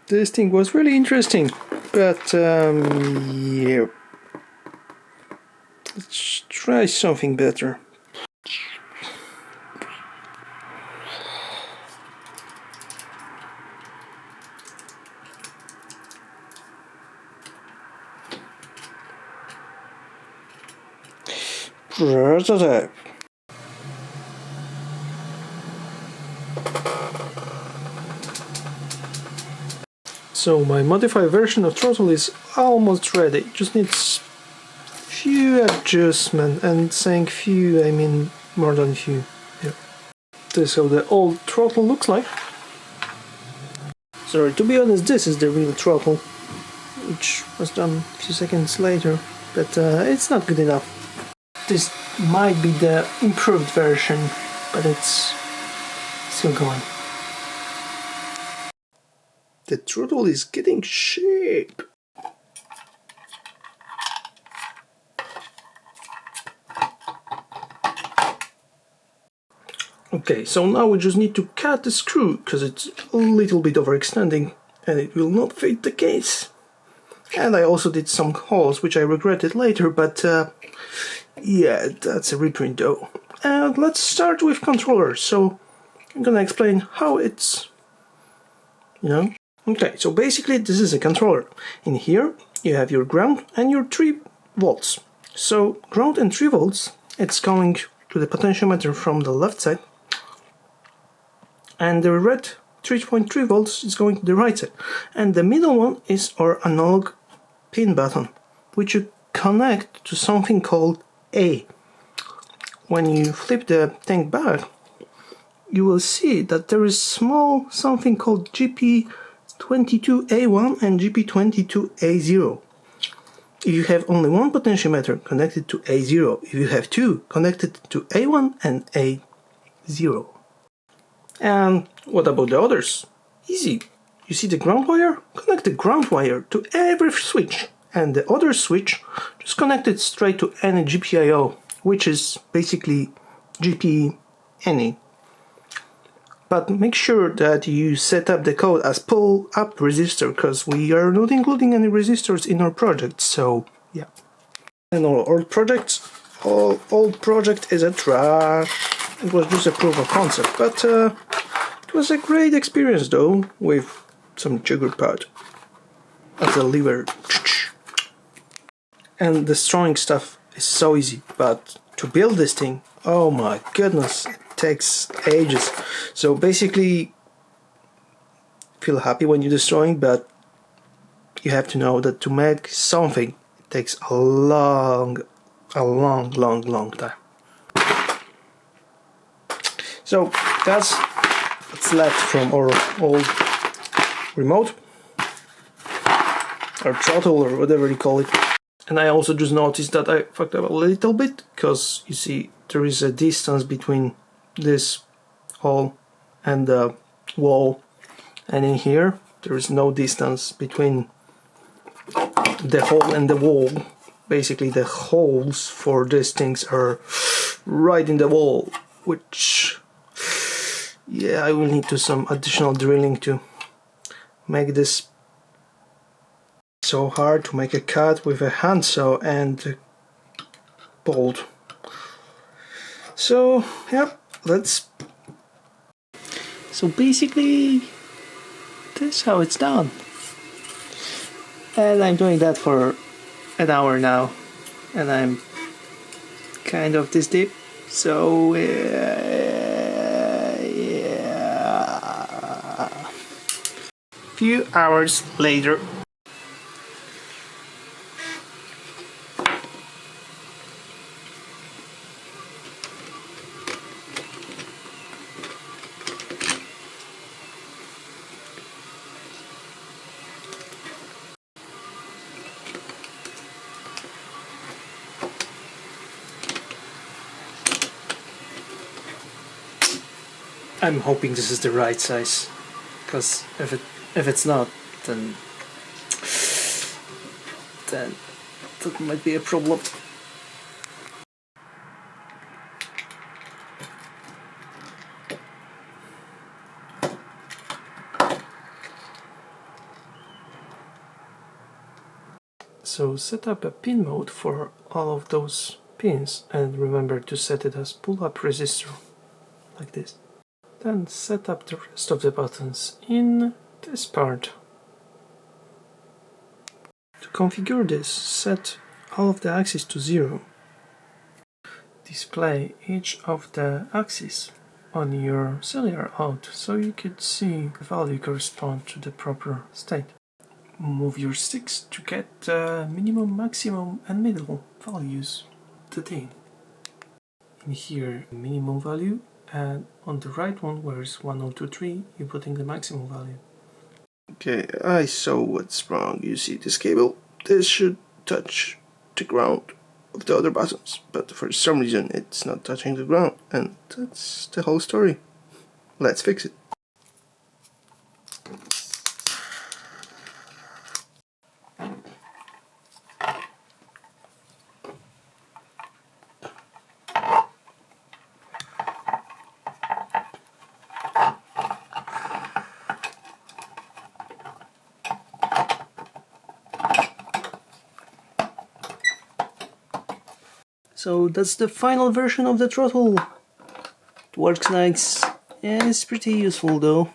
This thing was really interesting, but yeah, let's try something better. Prototype. So my modified version of Throttle is almost ready. It just needs few adjustments, and saying few I mean more than few. Yeah. This is how the old Throttle looks like. Sorry, to be honest, this is the real Throttle, which was done a few seconds later, but it's not good enough. This might be the improved version, but it's still going. The Throttle is getting shape. Okay, so now we just need to cut the screw, because it's a little bit overextending and it will not fit the case. And I also did some holes, which I regretted later, but yeah, that's a reprint though. And let's start with controllers. So I'm gonna explain how it's, Okay, so basically this is a controller. In here you have your ground and your 3 volts. So ground and 3 volts, it's going to the potentiometer from the left side, and the red 3.3 volts is going to the right side, and the middle one is our analog pin button, which you connect to something called A. When you flip the tank back, you will see that there is small something called GP22A1 and GP22A0. If you have only one potentiometer connected to A0, if you have 2 connected to A1 and A0. And what about the others? Easy. You see the ground wire? Connect the ground wire to every switch, and the other switch just connect it straight to any GPIO, which is basically GP any. But make sure that you set up the code as pull-up resistor, because we are not including any resistors in our project, so yeah. And all old project is a trash. It was just a proof of concept, but it was a great experience though, with some jigger pad as a lever. And destroying stuff is so easy, but to build this thing, oh my goodness, it takes ages. So basically, feel happy when you're destroying, but you have to know that to make something, it takes a long time. So that's what's left from our old remote, or throttle, or whatever you call it. And I also just noticed that I fucked up a little bit, because you see there is a distance between this hole and the wall, and in here there is no distance between the hole and the wall. Basically the holes for these things are right in the wall, which, yeah, I will need to do some additional drilling to make this so hard to make a cut with a handsaw and a bolt. So yeah, so basically this is how it's done, and I'm doing that for an hour now, and I'm kind of this deep, so yeah. Few hours later. I'm hoping this is the right size, because if it's not, then that might be a problem. So set up a pin mode for all of those pins and remember to set it as pull-up resistor, like this. Then set up the rest of the buttons in this part. To configure this, set all of the axes to 0. Display each of the axes on your cellular out so you could see the value correspond to the proper state. Move your sticks to get minimum, maximum and middle values to the in here minimum value, and on the right one where it's 1023 you're putting the maximum value. Okay, I saw what's wrong. You see this cable? This should touch the ground of the other buttons, but for some reason it's not touching the ground, and that's the whole story. Let's fix it. So that's the final version of the throttle. It works nice and it's pretty useful though.